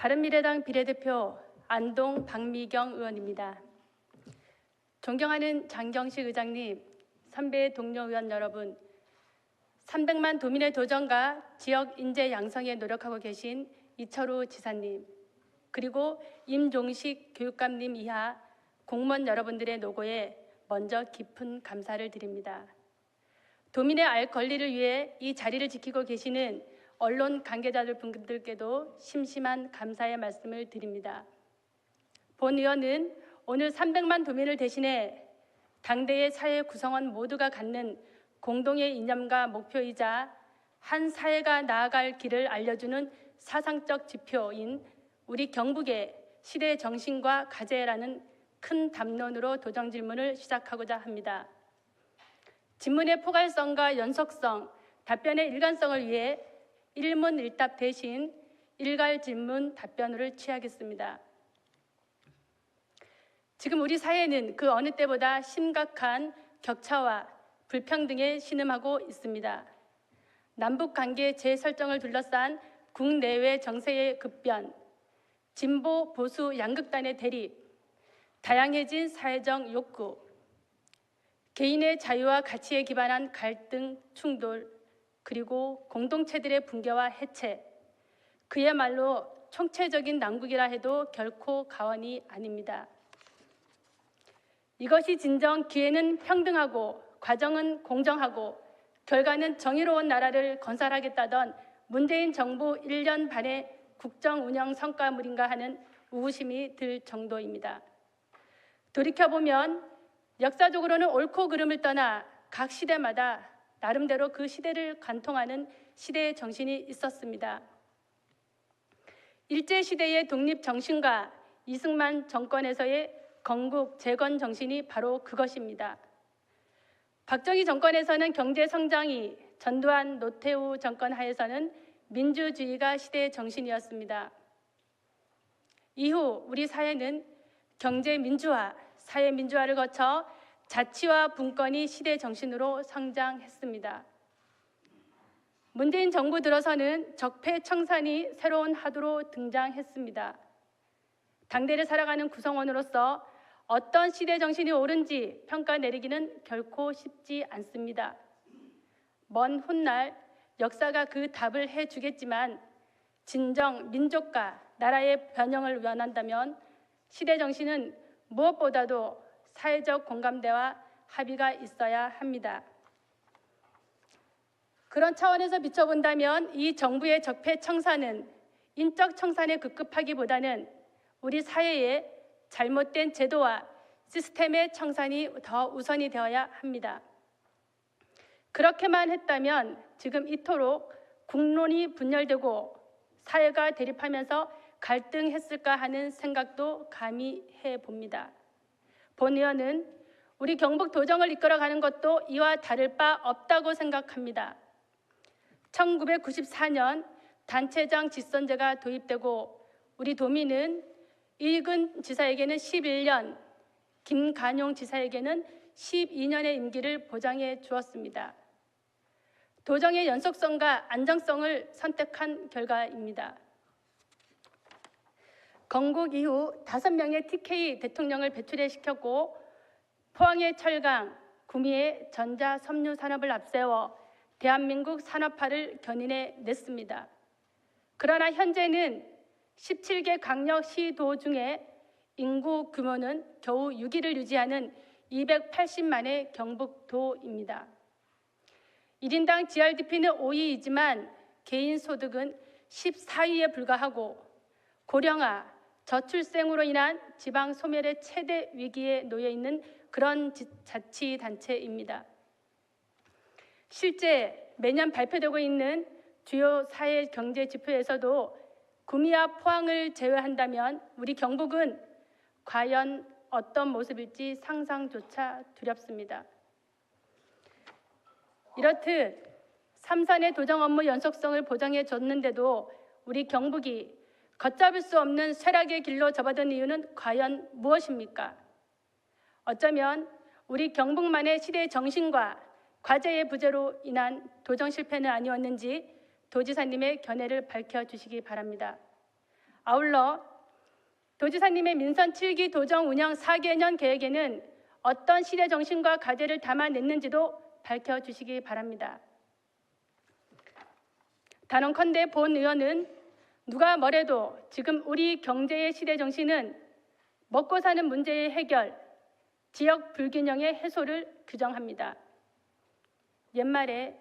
바른미래당 비례대표 안동 박미경 의원입니다. 존경하는 장경식 의장님, 선배 동료 의원 여러분, 300만 도민의 도전과 지역 인재 양성에 노력하고 계신 이철우 지사님, 그리고 임종식 교육감님 이하 공무원 여러분들의 노고에 먼저 깊은 감사를 드립니다. 도민의 알 권리를 위해 이 자리를 지키고 계시는 언론 관계자들 분들께도 심심한 감사의 말씀을 드립니다. 본 의원은 오늘 300만 도민을 대신해 당대의 사회 구성원 모두가 갖는 공동의 이념과 목표이자 한 사회가 나아갈 길을 알려주는 사상적 지표인 우리 경북의 시대의 정신과 과제라는 큰 담론으로 도정 질문을 시작하고자 합니다. 질문의 포괄성과 연속성, 답변의 일관성을 위해 일문일답 대신 일괄 질문 답변을 취하겠습니다. 지금 우리 사회는 그 어느 때보다 심각한 격차와 불평등에 신음하고 있습니다. 남북 관계 재설정을 둘러싼 국내외 정세의 급변, 진보 보수 양극단의 대립, 다양해진 사회적 욕구, 개인의 자유와 가치에 기반한 갈등, 충돌, 그리고 공동체들의 붕괴와 해체, 그야말로 총체적인 난국이라 해도 결코 과언이 아닙니다. 이것이 진정 기회는 평등하고 과정은 공정하고 결과는 정의로운 나라를 건설하겠다던 문재인 정부 1년 반의 국정 운영 성과물인가 하는 우구심이 들 정도입니다. 돌이켜보면 역사적으로는 옳고 그름을 떠나 각 시대마다 나름대로 그 시대를 관통하는 시대의 정신이 있었습니다. 일제시대의 독립정신과 이승만 정권에서의 건국 재건 정신이 바로 그것입니다. 박정희 정권에서는 경제성장이, 전두환, 노태우 정권 하에서는 민주주의가 시대의 정신이었습니다. 이후 우리 사회는 경제민주화, 사회민주화를 거쳐 자치와 분권이 시대 정신으로 성장했습니다. 문재인 정부 들어서는 적폐청산이 새로운 화두로 등장했습니다. 당대를 살아가는 구성원으로서 어떤 시대 정신이 옳은지 평가 내리기는 결코 쉽지 않습니다. 먼 훗날 역사가 그 답을 해주겠지만 진정 민족과 나라의 변형을 원한다면 시대 정신은 무엇보다도 사회적 공감대와 합의가 있어야 합니다. 그런 차원에서 비춰본다면 이 정부의 적폐청산은 인적 청산에 급급하기보다는 우리 사회의 잘못된 제도와 시스템의 청산이 더 우선이 되어야 합니다. 그렇게만 했다면 지금 이토록 국론이 분열되고 사회가 대립하면서 갈등했을까 하는 생각도 감히 해봅니다. 본 의원은 우리 경북 도정을 이끌어가는 것도 이와 다를 바 없다고 생각합니다. 1994년 단체장 직선제가 도입되고 우리 도민은 이익은 지사에게는 11년, 김간용 지사에게는 12년의 임기를 보장해 주었습니다. 도정의 연속성과 안정성을 선택한 결과입니다. 건국 이후 5명의 TK 대통령을 배출시켰고 포항의 철강, 구미의 전자 섬유 산업을 앞세워 대한민국 산업화를 견인해 냈습니다. 그러나 현재는 17개 광역시도 중에 인구 규모는 겨우 6위를 유지하는 280만의 경북도입니다. 1인당 GRDP는 5위이지만 개인 소득은 14위에 불과하고 고령화, 저출생으로 인한 지방 소멸의 최대 위기에 놓여 있는 그런 자치단체입니다. 실제 매년 발표되고 있는 주요 사회 경제 지표에서도 구미와 포항을 제외한다면 우리 경북은 과연 어떤 모습일지 상상조차 두렵습니다. 이렇듯 3선의 도정 업무 연속성을 보장해 줬는데도 우리 경북이 걷잡을 수 없는 쇠락의 길로 접어든 이유는 과연 무엇입니까? 어쩌면 우리 경북만의 시대의 정신과 과제의 부재로 인한 도정 실패는 아니었는지 도지사님의 견해를 밝혀주시기 바랍니다. 아울러 도지사님의 민선 7기 도정 운영 4개년 계획에는 어떤 시대 정신과 과제를 담아냈는지도 밝혀주시기 바랍니다. 단언컨대 본 의원은 누가 뭐래도 지금 우리 경제의 시대 정신은 먹고 사는 문제의 해결, 지역 불균형의 해소를 규정합니다. 옛말에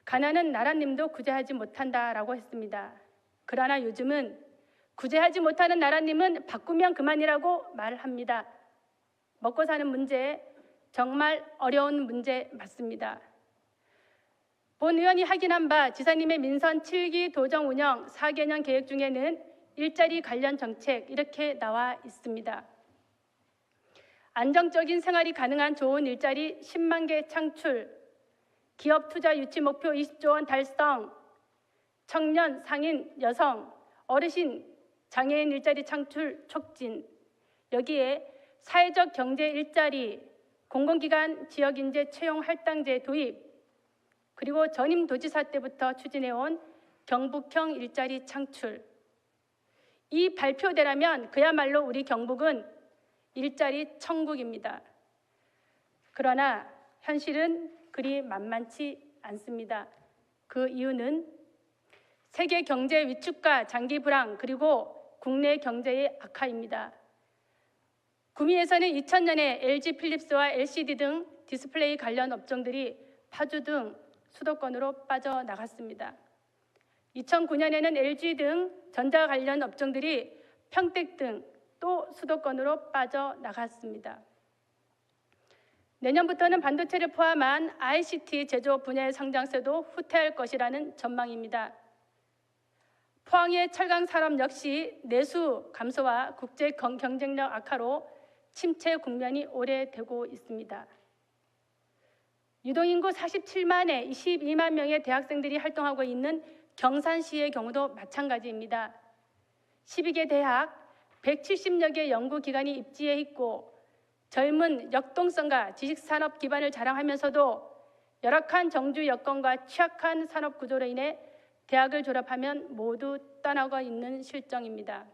가난은 나라님도 구제하지 못한다라고 했습니다. 그러나 요즘은 구제하지 못하는 나라님은 바꾸면 그만이라고 말합니다. 먹고 사는 문제, 정말 어려운 문제 맞습니다. 본 의원이 확인한 바 지사님의 민선 7기 도정 운영 4개년 계획 중에는 일자리 관련 정책 이렇게 나와 있습니다. 안정적인 생활이 가능한 좋은 일자리 10만 개 창출, 기업 투자 유치 목표 20조 원 달성, 청년, 상인, 여성, 어르신, 장애인 일자리 창출 촉진, 여기에 사회적 경제 일자리, 공공기관 지역인재 채용 할당제 도입, 그리고 전임 도지사 때부터 추진해온 경북형 일자리 창출. 이 발표대라면 그야말로 우리 경북은 일자리 천국입니다. 그러나 현실은 그리 만만치 않습니다. 그 이유는 세계 경제 위축과 장기 불황 그리고 국내 경제의 악화입니다. 구미에서는 2000년에 LG 필립스와 LCD 등 디스플레이 관련 업종들이 파주 등 수도권으로 빠져나갔습니다. 2009년에는 LG 등 전자 관련 업종들이 평택 등 또 수도권으로 빠져나갔습니다. 내년부터는 반도체를 포함한 ICT 제조 분야의 성장세도 후퇴할 것이라는 전망입니다. 포항의 철강 산업 역시 내수 감소와 국제 경쟁력 악화로 침체 국면이 오래되고 있습니다. 유동인구 47만에 22만 명의 대학생들이 활동하고 있는 경산시의 경우도 마찬가지입니다. 12개 대학, 170여 개 연구기관이 입지해 있고 젊은 역동성과 지식산업 기반을 자랑하면서도 열악한 정주 여건과 취약한 산업 구조로 인해 대학을 졸업하면 모두 떠나고 있는 실정입니다.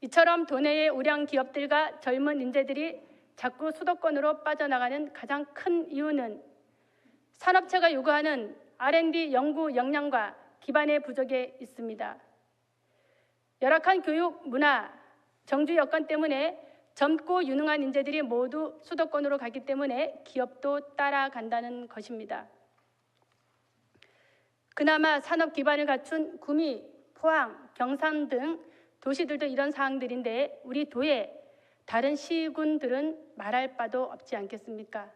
이처럼 도내의 우량 기업들과 젊은 인재들이 자꾸 수도권으로 빠져나가는 가장 큰 이유는 산업체가 요구하는 R&D 연구 역량과 기반의 부족에 있습니다. 열악한 교육, 문화, 정주 여건 때문에 젊고 유능한 인재들이 모두 수도권으로 가기 때문에 기업도 따라간다는 것입니다. 그나마 산업 기반을 갖춘 구미, 포항, 경산 등 도시들도 이런 사항들인데 우리 도의 다른 시군들은 말할 바도 없지 않겠습니까?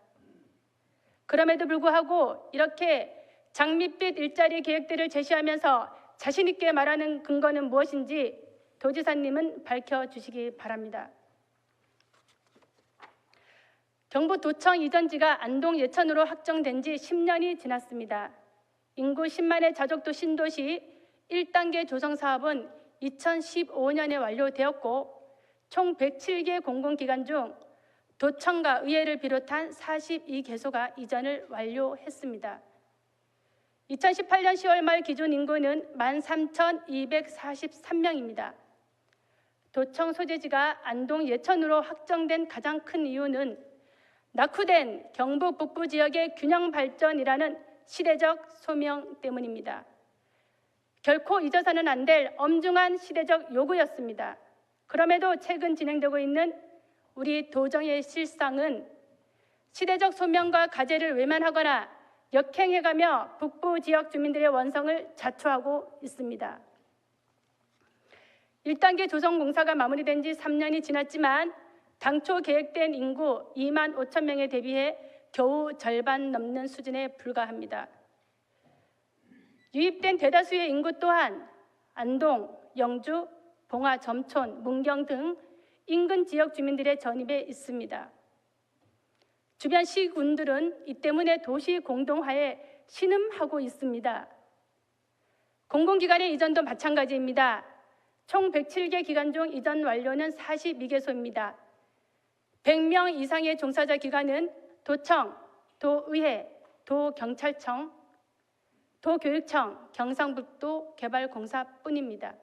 그럼에도 불구하고 이렇게 장밋빛 일자리 계획들을 제시하면서 자신 있게 말하는 근거는 무엇인지 도지사님은 밝혀주시기 바랍니다. 경북도청 이전지가 안동 예천으로 확정된 지 10년이 지났습니다. 인구 10만의 자족도 신도시 1단계 조성 사업은 2015년에 완료되었고 총 107개 공공기관 중 도청과 의회를 비롯한 42개소가 이전을 완료했습니다. 2018년 10월 말 기준 인구는 13,243명입니다. 도청 소재지가 안동 예천으로 확정된 가장 큰 이유는 낙후된 경북 북부 지역의 균형 발전이라는 시대적 소명 때문입니다. 결코 잊어서는 안 될 엄중한 시대적 요구였습니다. 그럼에도 최근 진행되고 있는 우리 도정의 실상은 시대적 소명과 과제를 외면하거나 역행해가며 북부 지역 주민들의 원성을 자초하고 있습니다. 1단계 조성 공사가 마무리된 지 3년이 지났지만 당초 계획된 인구 2만 5천 명에 대비해 겨우 절반 넘는 수준에 불과합니다. 유입된 대다수의 인구 또한 안동, 영주, 봉화, 점촌, 문경 등 인근 지역 주민들의 전입에 있습니다. 주변 시군들은 이 때문에 도시 공동화에 신음하고 있습니다. 공공기관의 이전도 마찬가지입니다. 총 107개 기관 중 이전 완료는 42개소입니다. 100명 이상의 종사자 기관은 도청, 도의회, 도경찰청, 도교육청, 경상북도 개발공사뿐입니다.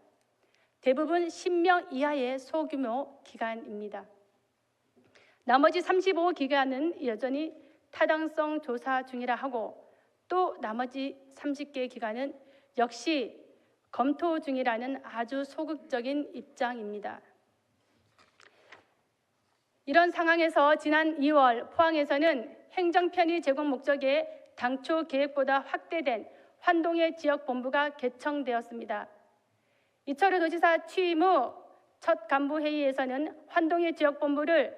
대부분 10명 이하의 소규모 기관입니다. 나머지 35기관은 여전히 타당성 조사 중이라 하고 또 나머지 30개 기관은 역시 검토 중이라는 아주 소극적인 입장입니다. 이런 상황에서 지난 2월 포항에서는 행정편의 제공 목적의 당초 계획보다 확대된 환동의 지역본부가 개청되었습니다. 이철우 도지사 취임 후 첫 간부회의에서는 환동의 지역본부를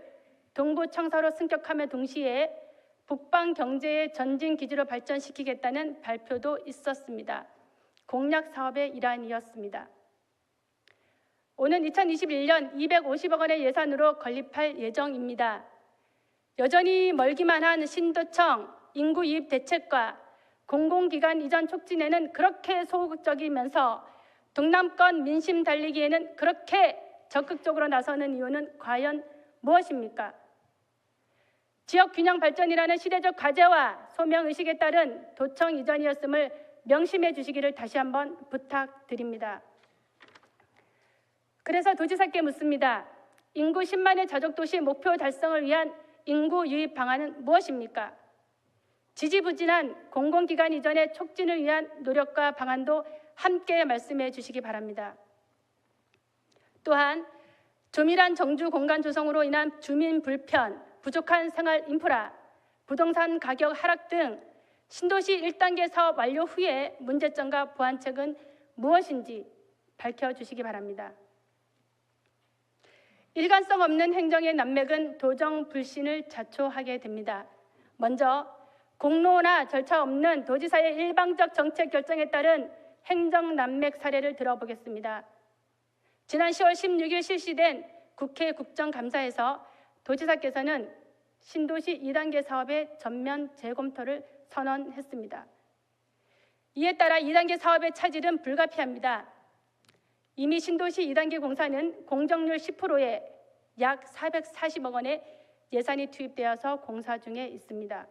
동부청사로 승격함에 동시에 북방 경제의 전진기지로 발전시키겠다는 발표도 있었습니다. 공약 사업의 일환이었습니다. 오는 2021년 250억 원의 예산으로 건립할 예정입니다. 여전히 멀기만 한 신도청 인구 유입 대책과 공공기관 이전 촉진에는 그렇게 소극적이면서 동남권 민심 달리기에는 그렇게 적극적으로 나서는 이유는 과연 무엇입니까? 지역 균형 발전이라는 시대적 과제와 소명의식에 따른 도청 이전이었음을 명심해 주시기를 다시 한번 부탁드립니다. 그래서 도지사께 묻습니다. 인구 10만의 자족도시 목표 달성을 위한 인구 유입 방안은 무엇입니까? 지지부진한 공공기관 이전의 촉진을 위한 노력과 방안도 함께 말씀해 주시기 바랍니다. 또한 조밀한 정주 공간 조성으로 인한 주민 불편, 부족한 생활 인프라, 부동산 가격 하락 등 신도시 1단계 사업 완료 후에 문제점과 보완책은 무엇인지 밝혀주시기 바랍니다. 일관성 없는 행정의 난맥은 도정 불신을 자초하게 됩니다. 먼저 공로나 절차 없는 도지사의 일방적 정책 결정에 따른 행정 난맥 사례를 들어보겠습니다. 지난 10월 16일 실시된 국회 국정감사에서 도지사께서는 신도시 2단계 사업의 전면 재검토를 선언했습니다. 이에 따라 2단계 사업의 차질은 불가피합니다. 이미 신도시 2단계 공사는 공정률 10%에 약 440억 원의 예산이 투입되어서 공사 중에 있습니다.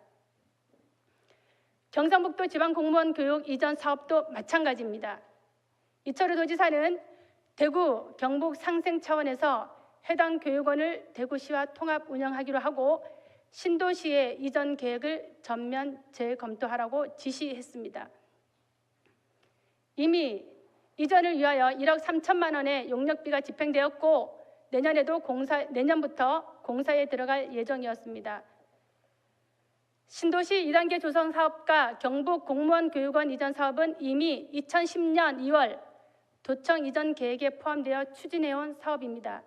경상북도 지방공무원 교육 이전 사업도 마찬가지입니다. 이철우 도지사는 대구, 경북 상생 차원에서 해당 교육원을 대구시와 통합 운영하기로 하고 신도시의 이전 계획을 전면 재검토하라고 지시했습니다. 이미 이전을 위하여 1억 3천만 원의 용역비가 집행되었고 내년부터 공사에 들어갈 예정이었습니다. 신도시 2단계 조성 사업과 경북 공무원 교육원 이전 사업은 이미 2010년 2월 도청 이전 계획에 포함되어 추진해온 사업입니다.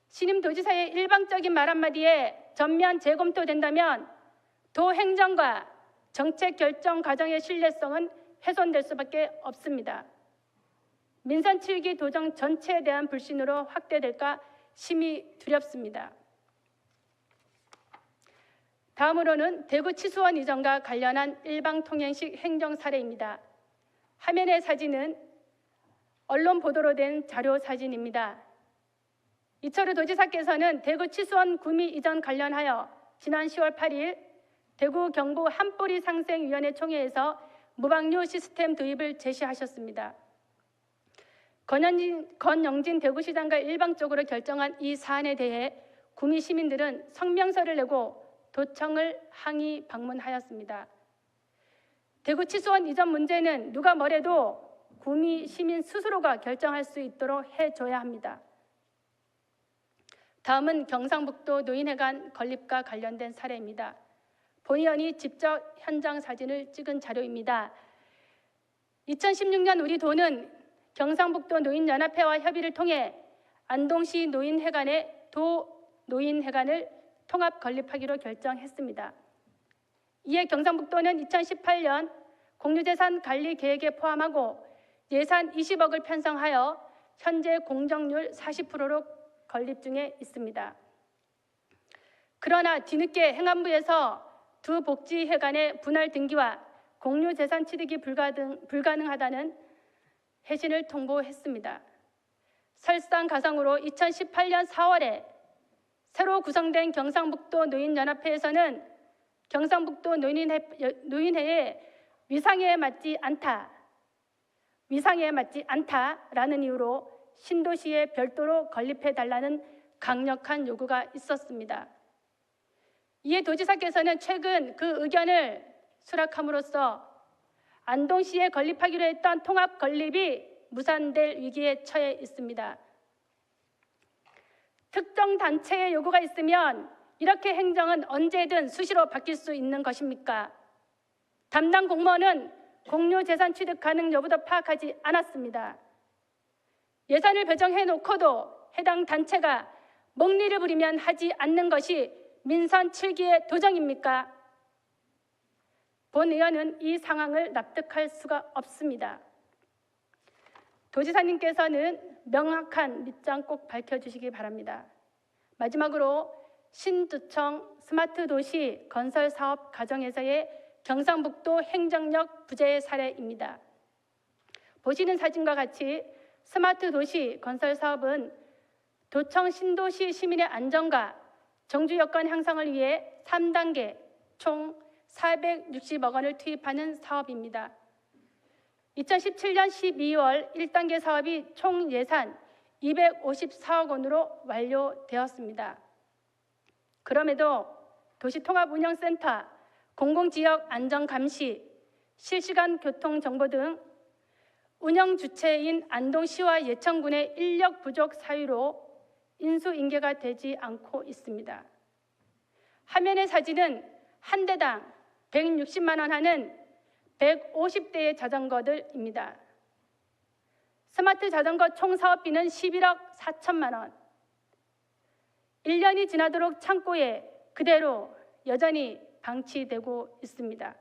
신임 도지사의 일방적인 말 한마디에 전면 재검토된다면 도 행정과 정책 결정 과정의 신뢰성은 훼손될 수밖에 없습니다. 민선 7기 도정 전체에 대한 불신으로 확대될까 심히 두렵습니다. 다음으로는 대구 치수원 이전과 관련한 일방통행식 행정 사례입니다. 화면의 사진은 언론 보도로 된 자료 사진입니다. 이철우 도지사께서는 대구 치수원 구미 이전 관련하여 지난 10월 8일 대구 경북 한뿌리 상생위원회 총회에서 무방류 시스템 도입을 제시하셨습니다. 권영진 대구시장과 일방적으로 결정한 이 사안에 대해 구미 시민들은 성명서를 내고 도청을 항의 방문하였습니다. 대구 치수원 이전 문제는 누가 뭐래도 구미 시민 스스로가 결정할 수 있도록 해줘야 합니다. 다음은 경상북도 노인회관 건립과 관련된 사례입니다. 본 의원이 직접 현장 사진을 찍은 자료입니다. 2016년 우리 도는 경상북도 노인연합회와 협의를 통해 안동시 노인회관의 도 노인회관을 통합 건립하기로 결정했습니다. 이에 경상북도는 2018년 공유재산 관리 계획에 포함하고 예산 20억을 편성하여 현재 공정률 40%로 건립 중에 있습니다. 그러나 뒤늦게 행안부에서 두 복지회관의 분할 등기와 공유재산 취득이 불가능하다는 해신을 통보했습니다. 설상가상으로 2018년 4월에 새로 구성된 경상북도 노인연합회에서는 경상북도 노인회의 위상에 맞지 않다, 위상에 맞지 않다라는 이유로 신도시에 별도로 건립해달라는 강력한 요구가 있었습니다. 이에 도지사께서는 최근 그 의견을 수락함으로써 안동시에 건립하기로 했던 통합 건립이 무산될 위기에 처해 있습니다. 특정 단체의 요구가 있으면 이렇게 행정은 언제든 수시로 바뀔 수 있는 것입니까? 담당 공무원은 공유재산 취득 가능 여부도 파악하지 않았습니다. 예산을 배정해 놓고도 해당 단체가 먹리를 부리면 하지 않는 것이 민선 7기의 도정입니까? 본 의원은 이 상황을 납득할 수가 없습니다. 도지사님께서는 명확한 밑장 꼭 밝혀주시기 바랍니다. 마지막으로 신두청 스마트도시 건설사업 과정에서의 경상북도 행정력 부재 사례입니다. 보시는 사진과 같이 스마트도시 건설사업은 도청 신도시 시민의 안전과 정주 여건 향상을 위해 3단계 총 460억 원을 투입하는 사업입니다. 2017년 12월 1단계 사업이 총 예산 254억 원으로 완료되었습니다. 그럼에도 도시통합운영센터, 공공지역 안전감시, 실시간 교통정보 등 운영 주체인 안동시와 예천군의 인력 부족 사유로 인수인계가 되지 않고 있습니다. 화면의 사진은 한 대당 160만 원 하는 150대의 자전거들입니다. 스마트 자전거 총 사업비는 11억 4천만 원. 1년이 지나도록 창고에 그대로 여전히 방치되고 있습니다.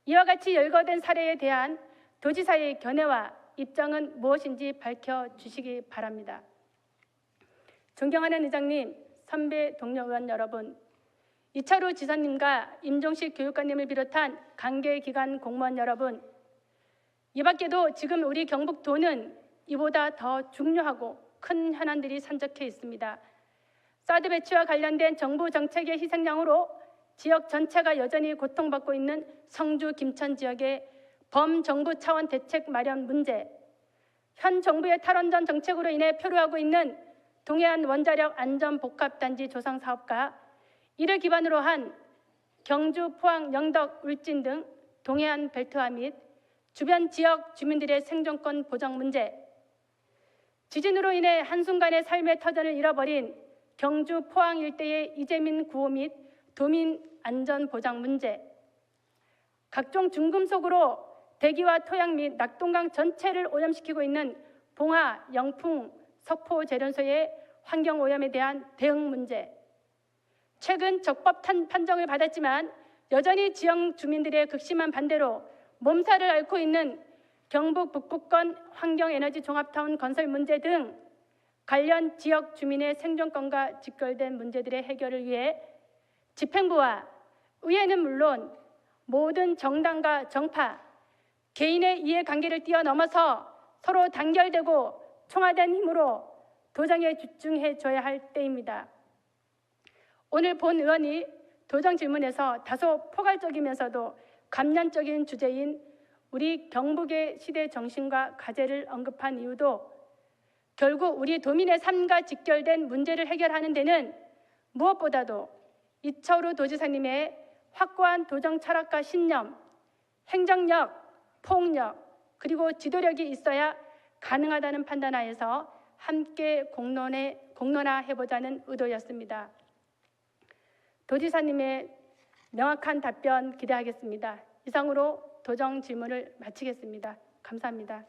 이와 같이 열거된 사례에 대한 도지사의 견해와 입장은 무엇인지 밝혀주시기 바랍니다. 존경하는 의장님, 선배 동료 의원 여러분, 이철우 지사님과 임종식 교육관님을 비롯한 관계기관 공무원 여러분, 이 밖에도 지금 우리 경북도는 이보다 더 중요하고 큰 현안들이 산적해 있습니다. 사드 배치와 관련된 정부 정책의 희생양으로 지역 전체가 여전히 고통받고 있는 성주 김천 지역의 범정부 차원 대책 마련 문제, 현 정부의 탈원전 정책으로 인해 표류하고 있는 동해안 원자력 안전복합단지 조성 사업과 이를 기반으로 한 경주, 포항, 영덕, 울진 등 동해안 벨트화 및 주변 지역 주민들의 생존권 보장 문제, 지진으로 인해 한순간에 삶의 터전을 잃어버린 경주, 포항 일대의 이재민 구호 및 도민 안전 보장 문제, 각종 중금속으로 대기와 토양 및 낙동강 전체를 오염시키고 있는 봉화, 영풍, 석포 재련소의 환경 오염에 대한 대응 문제, 최근 적법 판정을 받았지만 여전히 지역 주민들의 극심한 반대로 몸살을 앓고 있는 경북 북부권 환경에너지 종합타운 건설 문제 등 관련 지역 주민의 생존권과 직결된 문제들의 해결을 위해 집행부와 의회는 물론 모든 정당과 정파, 개인의 이해관계를 뛰어넘어서 서로 단결되고 총화된 힘으로 도정에 집중해줘야 할 때입니다. 오늘 본 의원이 도정 질문에서 다소 포괄적이면서도 감론적인 주제인 우리 경북의 시대 정신과 과제를 언급한 이유도 결국 우리 도민의 삶과 직결된 문제를 해결하는 데는 무엇보다도 이철우 도지사님의 확고한 도정 철학과 신념, 행정력, 폭력, 그리고 지도력이 있어야 가능하다는 판단하에서 함께 공론화해보자는 의도였습니다. 도지사님의 명확한 답변 기대하겠습니다. 이상으로 도정 질문을 마치겠습니다. 감사합니다.